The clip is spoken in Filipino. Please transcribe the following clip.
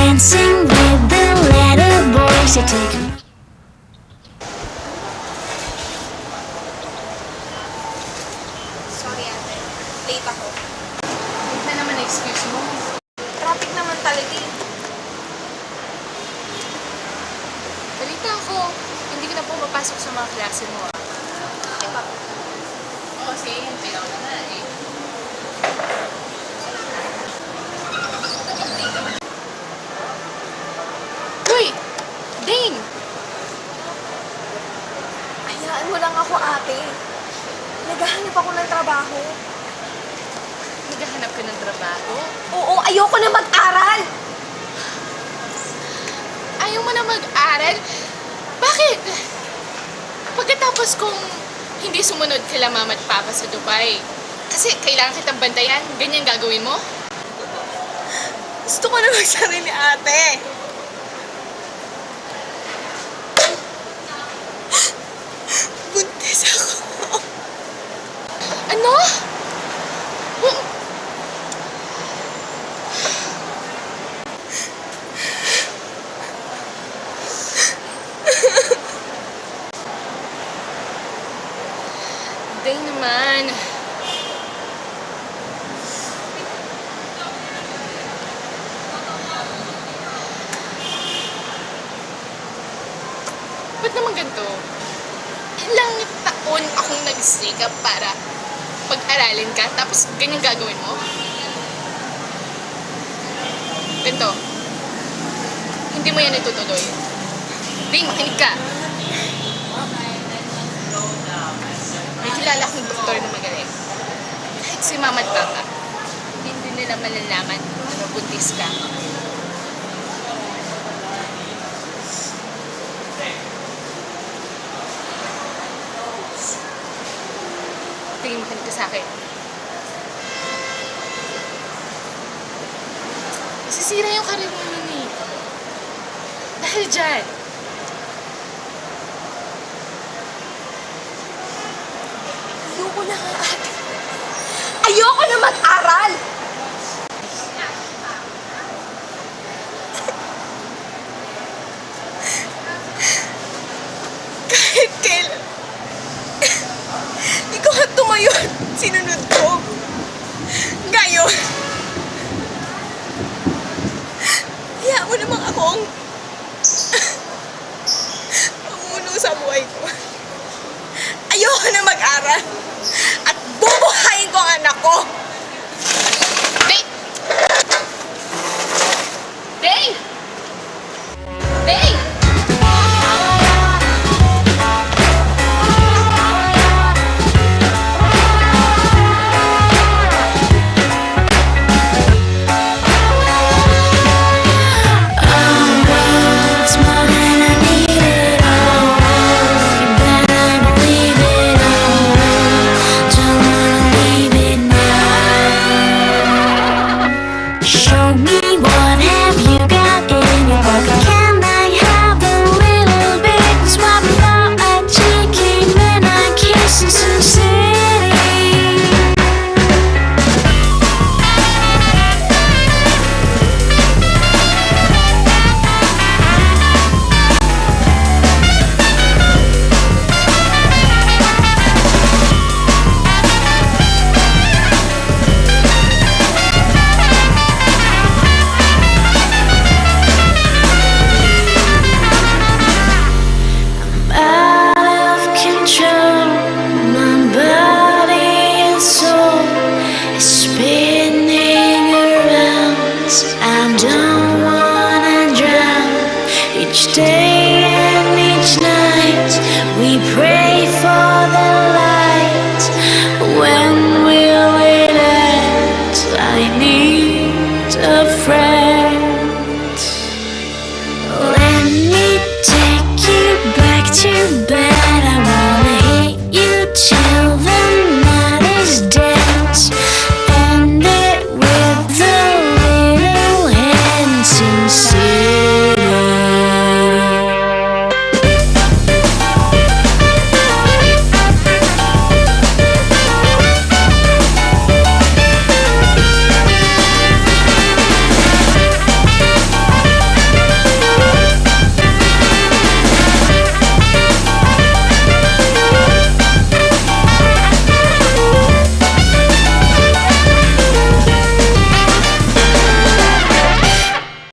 dancing with the little boys to take a Sorry ate, late ako. Late na naman excuse mo. Traffic naman talaga eh. Balita ako, hindi ka na pumapasok sa mga klase mo ah. Eh ba? Oo, kasi hintayaw na nga eh. Uy! Dane! Hayaan mo lang ako ate. Naghahanap ako ng trabaho. Naghahanap ka ng trabaho? Oo, ayoko na mag-aral! Ayaw mo na mag-aral? Bakit? Pagkatapos kung hindi sumunod kila mama at papa sa Dubai, kasi kailangan kitang bantayan, ganyan gagawin mo? Gusto ko na magsarili ate. Buntis ako. Ano? Day naman. Ba't naman ganito? Ilang taon akong nagsikap para pag-aralin ka, tapos ganyan gagawin mo? Ganito. Hindi mo yan itutuloy. Ding, makinig ka. May kilala akong doktor na magaling. Kahit si mama at papa, hindi nila malalaman na buntis ka. Tingin makinig ka sa akin. Sisira yung karir mo nun eh. Dahil dyan. Ayoko na nga ate. Ayoko na mag-aral! Kahit kailan. Ikaw ang tumayo at sinunod ko. Ngayon. Kaya mo namang akong pamuno sa buhay ko. Ayoko na mag-aral. At bubuhayin ko ang anak ko.